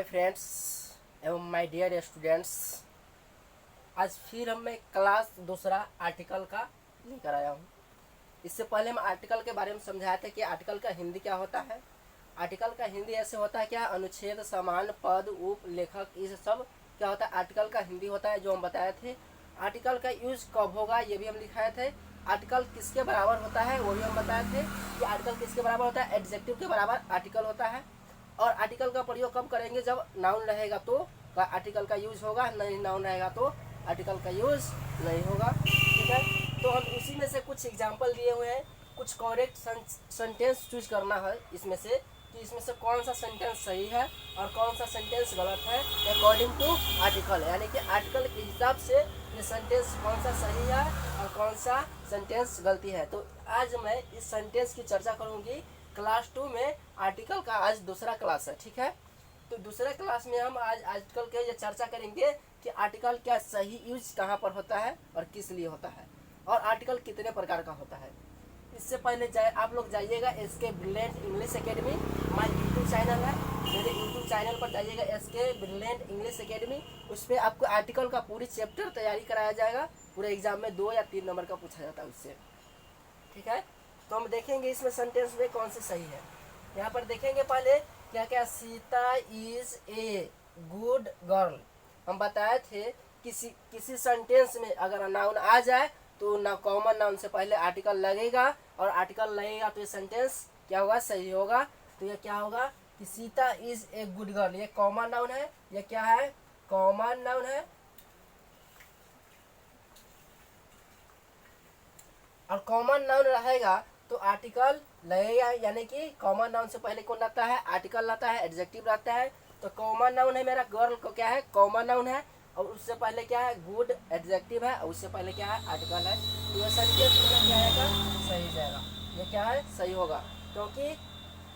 Friends एवं my dear students, आज फिर मैं क्लास दूसरा आर्टिकल का लेकर आया हूँ। इससे पहले हम आर्टिकल के बारे में समझाए थे कि आर्टिकल का हिंदी क्या होता है। आर्टिकल का हिंदी ऐसे होता है क्या, अनुच्छेद, समान, पद, उप, लेखक, इस सब क्या होता है आर्टिकल का हिंदी होता है, जो हम बताए थे। आर्टिकल का यूज कब होगा ये भी हम दिखाए थे। आर्टिकल किसके बराबर होता है वो भी हम बताए थे कि आर्टिकल किसके बराबर होता है, एडजेक्टिव के बराबर आर्टिकल होता है। और आर्टिकल का प्रयोग कब करेंगे, जब नाउन रहेगा तो आर्टिकल का यूज होगा, नहीं नाउन रहेगा तो आर्टिकल का यूज नहीं होगा। ठीक है, तो हम इसी में से कुछ एग्जाम्पल दिए हुए हैं, कुछ करेक्ट सेंटेंस चूज करना है इसमें से कि इसमें से कौन सा सेंटेंस सही है और कौन सा सेंटेंस गलत है अकॉर्डिंग टू आर्टिकल, यानी कि आर्टिकल के हिसाब से ये सेंटेंस कौन सा सही है और कौन सा सेंटेंस गलती है। तो आज मैं इस सेंटेंस की चर्चा करूंगी। क्लास 2 में आर्टिकल का आज दूसरा क्लास है। ठीक है, तो दूसरे क्लास में हम आज आर्टिकल के ये चर्चा करेंगे कि आर्टिकल क्या सही यूज कहाँ पर होता है और किस लिए होता है और आर्टिकल कितने प्रकार का होता है। इससे पहले आप लोग जाइएगा एसके ब्रिलियंट इंग्लिश एकेडमी, हमारा यूट्यूब चैनल है, मेरे यूट्यूब चैनल पर जाइएगा एसके ब्रिलियंट इंग्लिश एकेडमी। उस पर आपको आर्टिकल का पूरी चैप्टर तैयारी कराया जाएगा। पूरे एग्जाम में 2 या 3 नंबर का पूछा जाता है उससे। ठीक है, तो हम देखेंगे इसमें सेंटेंस में कौन सी सही है। यहाँ पर देखेंगे पहले क्या क्या, Sita is a good girl. हम बताए थे किसी सेंटेंस में अगर नाउन आ जाए तो ना कॉमन नाउन से पहले आर्टिकल लगेगा, और आर्टिकल लगेगा तो ये सेंटेंस क्या होगा, सही होगा। तो ये क्या होगा कि Sita is a good girl, ये कॉमन नाउन है, ये क्या है, कॉमन नाउन है। और कॉमन नाउन रहेगा तो आर्टिकल लगेगा, यानी कि कॉमन नाउन से पहले कौन रहता है, आर्टिकल रहता है, एडजेक्टिव रहता है। तो कॉमन नाउन है मेरा गर्ल को क्या है, कॉमन नाउन है, और उससे पहले क्या है, गुड एडजेक्टिव है, और उससे पहले क्या है, आर्टिकल है। तो ये सेंटेंस मेरा क्या आएगा, सही जाएगा। ये क्या है, सही होगा, क्योंकि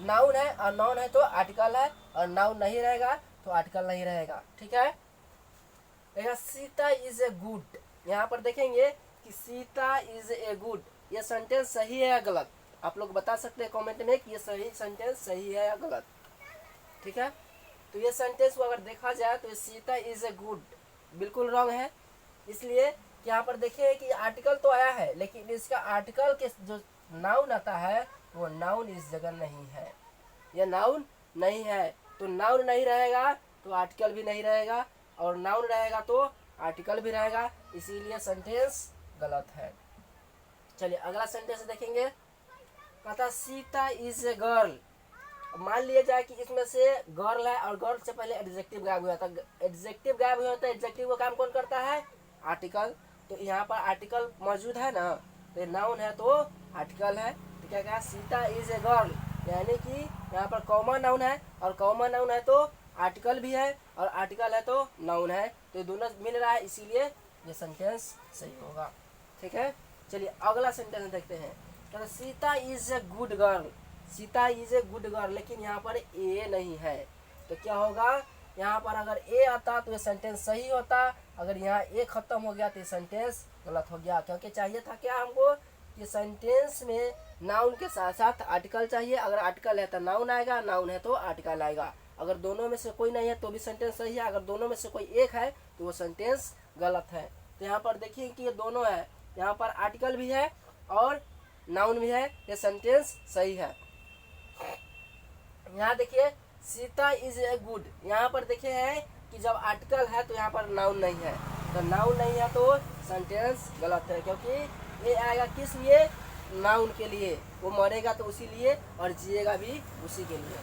नाउन है और नाउन है तो आर्टिकल है, और नाउन नहीं रहेगा तो आर्टिकल नहीं रहेगा। ठीक है, सीता इज ए गुड, यहाँ पर देखेंगे कि सीता इज ए गुड, ये सेंटेंस सही है या गलत, आप लोग बता सकते हैं कमेंट में कि ये सही सेंटेंस सही है या गलत। ठीक है, तो ये सेंटेंस को अगर देखा जाए तो सीता इज ए गुड बिल्कुल रॉन्ग है। इसलिए यहाँ पर देखिए कि आर्टिकल तो आया है, लेकिन इसका आर्टिकल के जो नाउन आता है वो नाउन इस जगह नहीं है, यह नाउन नहीं है। तो नाउन नहीं रहेगा तो आर्टिकल भी नहीं रहेगा, और नाउन रहेगा तो आर्टिकल भी रहेगा, इसीलिए सेंटेंस गलत है। चलिए अगला सेंटेंस देखेंगे। कहता सीता इज ए गर्ल। मान लिया जाए कि इसमें से गर्ल है और गर्ल से पहले एडजेक्टिव गायब हुआ था, एडजेक्टिव गायब हुआ था, एडजेक्टिव का काम कौन करता है, आर्टिकल। तो यहाँ पर आर्टिकल मौजूद है ना, तो नाउन है तो आर्टिकल है। तो क्या कहा, सीता इज ए गर्ल, यानी कि यहाँ पर कॉमन नाउन है, और कॉमन नाउन है तो आर्टिकल भी है, और आर्टिकल है तो नाउन है, तो ये दोनों मिल रहा है, इसीलिए ये सेंटेंस सही होगा। ठीक है, चलिए अगला सेंटेंस देखते हैं। तो Sita is a good girl, Sita is a good girl, लेकिन यहाँ पर ए नहीं है, तो क्या होगा, यहाँ पर अगर ए आता तो ये सेंटेंस सही होता, अगर यहाँ ए खत्म हो गया तो ये सेंटेंस गलत हो गया, क्योंकि चाहिए था क्या हमको कि सेंटेंस में नाउन के साथ साथ आर्टिकल चाहिए। अगर आर्टिकल है तो नाउन आएगा, नाउन है तो आर्टिकल आएगा। अगर दोनों में से कोई नहीं है तो भी सेंटेंस सही है, अगर दोनों में से कोई एक है तो वो सेंटेंस गलत है। तो यहाँ पर देखिए कि ये दोनों है, यहाँ पर आर्टिकल भी है और नाउन भी है, ये सेंटेंस सही है। यहाँ देखिए सीता इज ए गुड, यहाँ पर देखिए है कि जब आर्टिकल है तो यहाँ पर नाउन नहीं है, तो नाउन नहीं है तो सेंटेंस गलत है, क्योंकि ये आएगा किस लिए, नाउन के लिए, वो मरेगा तो उसी लिए और जिएगा भी उसी के लिए।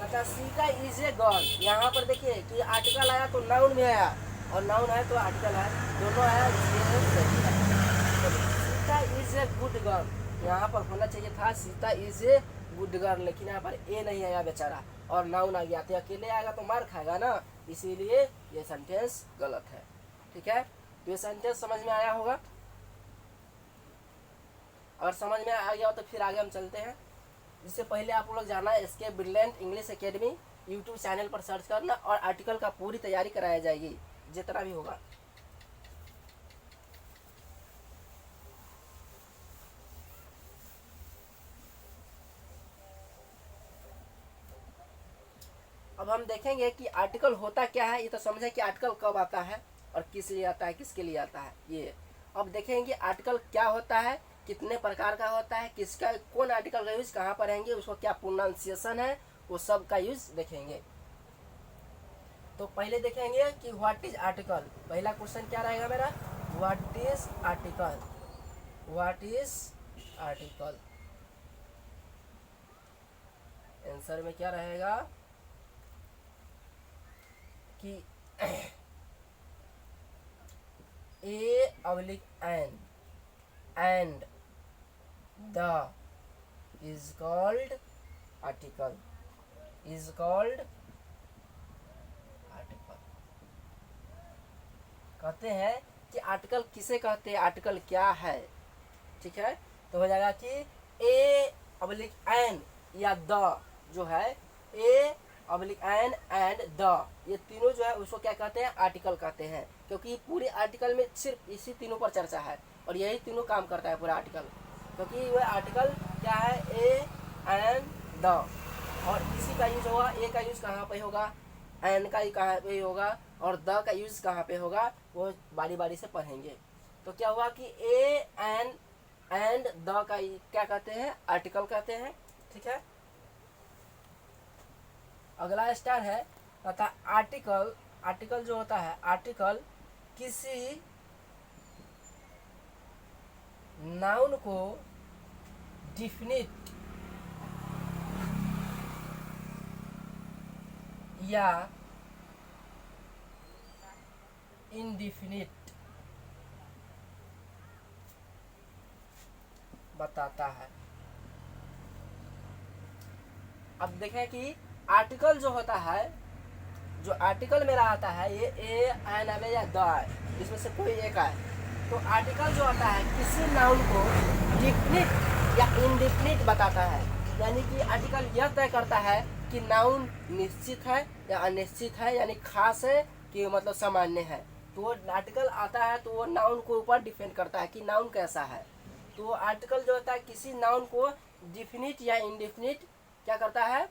अच्छा सीता इज ए गर्ल, यहाँ पर देखिए कि आर्टिकल आया तो नाउन भी आया, और नाउन है तो आर्टिकल है, दोनों आया इसलिए सही है। Sita is a good girl, यहाँ पर होना चाहिए था Sita is a good girl, लेकिन यहाँ पर ए नहीं आया बेचारा, और नाउन आ गया, तो अकेले आएगा तो मार खाएगा ना, इसीलिए ये सेंटेंस गलत है। ठीक है, तो ये सेंटेंस समझ में आया होगा, अगर समझ में आ गया हो तो फिर आगे हम चलते हैं। इससे पहले आप लोग जाना है SK brilliant English academy, YouTube channel पर सर्च करना, और आर्टिकल का पूरी तैयारी कराया जाएगी जितना भी होगा। अब हम देखेंगे कि आर्टिकल होता क्या है। ये तो समझे कि आर्टिकल कब आता है और किस लिए आता है, किसके लिए आता है ये। अब देखेंगे कि आर्टिकल क्या होता है, कितने प्रकार का होता है, किसका कौन आर्टिकल का यूज कहाँ पर रहेंगे, उसको क्या प्रोनाउंसिएशन है, वो सब का यूज देखेंगे। तो पहले देखेंगे कि व्हाट इज आर्टिकल। पहला क्वेश्चन क्या रहेगा मेरा, what is article. What is article, answer में क्या रहेगा कि A/N and the is called article, is called article। कहते हैं कि आर्टिकल किसे कहते हैं, आर्टिकल क्या है, ठीक है। तो हो जाएगा कि A/N या द जो है, A/N एंड द, ये तीनों जो है उसको क्या कहते हैं, आर्टिकल कहते हैं। क्योंकि पूरे आर्टिकल में सिर्फ इसी तीनों पर चर्चा है और यही तीनों काम करता है पूरा आर्टिकल। क्योंकि वह आर्टिकल क्या है, A/N द, और इसी का यूज होगा। ए का यूज कहाँ पे होगा, एन का कहाँ पे होगा, और द का यूज कहाँ पे होगा, वो बारी बारी से पढ़ेंगे। तो क्या हुआ कि A/N एंड द का क्या कहते हैं, आर्टिकल कहते हैं, ठीक है। अगला स्टार है तथा आर्टिकल। आर्टिकल जो होता है, आर्टिकल किसी नाउन को डिफिनिट या इनडिफिनिट बताता है। अब देखें कि आर्टिकल जो होता है, जो आर्टिकल मेरा आता है ये A/N है या द है, इसमें से कोई एक है। तो आर्टिकल जो आता है किसी नाउन को डिफिनिट या इनडिफिनिट बताता है। यानी कि आर्टिकल यह तय करता है कि नाउन निश्चित है या अनिश्चित है, यानी खास है कि मतलब सामान्य है। तो वो आर्टिकल आता है तो वो नाउन को ऊपर डिपेंड करता है कि नाउन कैसा है। तो आर्टिकल जो होता है किसी नाउन को डिफिनिट या इनडिफिनिट क्या करता है,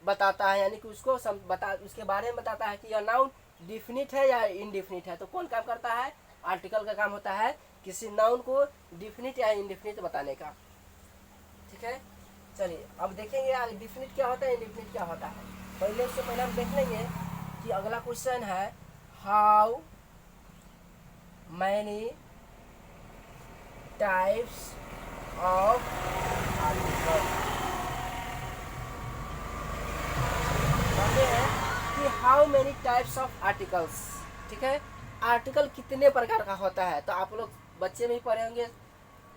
बताता है। यानी कि उसको उसके बारे में बताता है कि यह नाउन डिफिनिट है या इनडिफिनिट है। तो कौन काम करता है, आर्टिकल का काम होता है किसी नाउन को डिफिनिट या इनडिफिनिट बताने का, ठीक है। चलिए अब देखेंगे आगे डिफिनिट क्या होता है, इनडिफिनिट क्या होता है। पहले उससे पहले हम देख लेंगे कि अगला क्वेश्चन है, how many types of article. कहते हैं कि how many types of articles, ठीक है। आर्टिकल कितने प्रकार का होता है, तो आप लोग बच्चे में ही पढ़े होंगे।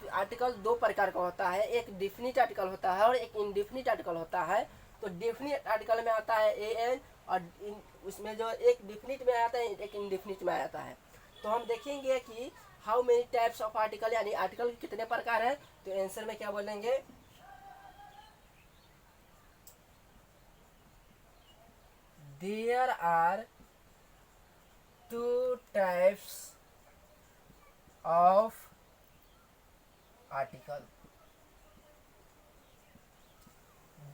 तो आर्टिकल दो प्रकार का होता है, एक डिफिनिट आर्टिकल होता है और एक इनडिफिनिट आर्टिकल होता है। तो डिफिनिट आर्टिकल में आता है A/N और उसमें जो एक डिफिनिट में आता है एक इनडिफिनिट में आता है। तो हम देखेंगे कि how many types of article, यानी आर्टिकल के कितने प्रकार है। तो आंसर में क्या बोलेंगे, there are 2 types of article.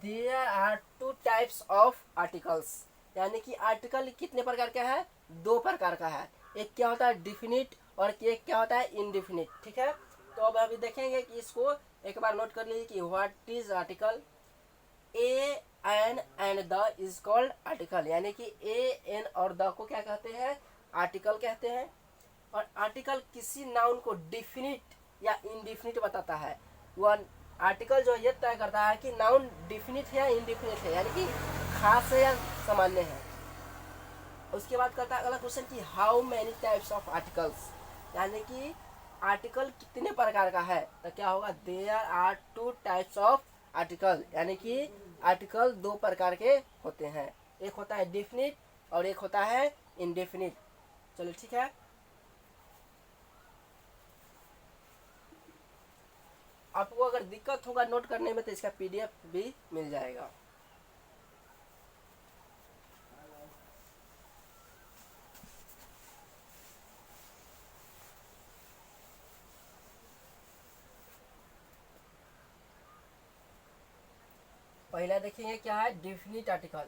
There are 2 types of articles, यानी कि आर्टिकल कितने प्रकार का है, 2 प्रकार का है। एक क्या होता है डिफिनिट और एक क्या होता है इनडिफिनिट, ठीक है। तो अब अभी देखेंगे कि इसको एक बार नोट कर लीजिए कि what is article. A/N and the is called article, यानी कि A/N और द को क्या कहते हैं, आर्टिकल कहते हैं। और आर्टिकल किसी नाउन को डिफिनिट या इनडिफिनिट बताता है। वह आर्टिकल जो ये तय करता है कि नाउन डिफिनिट है या इनडिफिनिट है, यानी कि खास है या सामान्य है। उसके बाद करता है अगला क्वेश्चन कि how many types of articles, यानी कि आर्टिकल कितने प्रकार का है। तो क्या होगा, there are 2 types of article, यानी कि आर्टिकल 2 प्रकार के होते हैं। एक होता है डिफिनिट और एक होता है इनडिफिनिट। चलो ठीक है। आपको अगर दिक्कत होगा नोट करने में तो इसका PDF भी मिल जाएगा। पहला देखेंगे क्या है डिफिनिट आर्टिकल।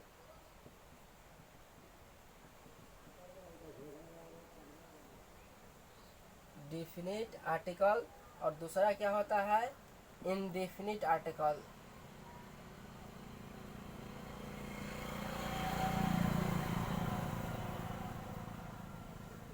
डिफिनिट आर्टिकल और दूसरा क्या होता है इनडेफिनिट आर्टिकल।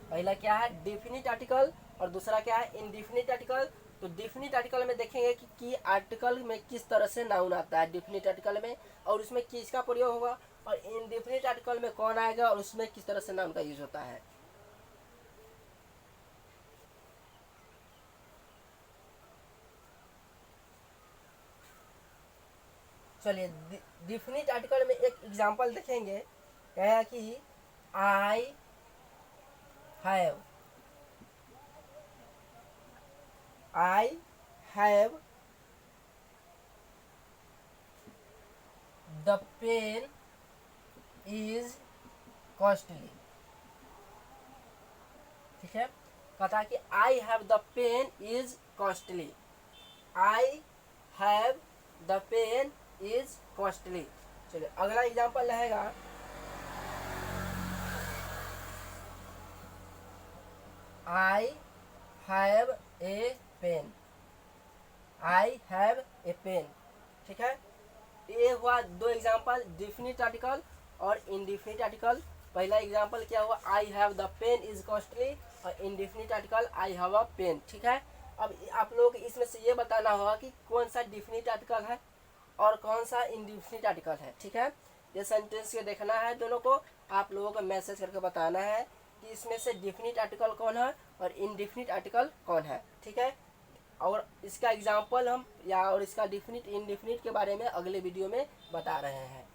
पहला क्या है डेफिनिट आर्टिकल और दूसरा क्या है इनडेफिनिट आर्टिकल। तो डेफिनिट आर्टिकल में देखेंगे कि आर्टिकल में किस तरह से नाउन आता है डेफिनिट आर्टिकल में और उसमें किसका प्रयोग होगा, और इनडेफिनिट आर्टिकल में कौन आएगा और उसमें किस तरह से नाउन का यूज होता है। चलिए डेफिनिट आर्टिकल में एक एग्जांपल देखेंगे, क्या कि I have, I have the pen is costly. ठीक है, कहता है कि I have the pen is costly, I have the pen is costly. चलिए अगला एग्जांपल रहेगा I have a pen, I have a pen. ठीक है, ये हुआ दो एग्जांपल डेफिनिट आर्टिकल और इनडेफिनिट आर्टिकल। पहला एग्जांपल क्या हुआ I have the pen is costly और indefinite article I have a pen. ठीक है, अब आप लोग इसमें से ये बताना होगा कि कौन सा डेफिनिट आर्टिकल है और कौन सा इनडेफिनिट आर्टिकल है। ठीक है, ये सेंटेंस के देखना है दोनों को, आप लोगों को मैसेज करके बताना है कि इसमें से डेफिनिट आर्टिकल कौन है और इनडेफिनिट आर्टिकल कौन है। ठीक है, और इसका एग्जांपल हम या और इसका डेफिनिट इनडेफिनिट के बारे में अगले वीडियो में बता रहे हैं।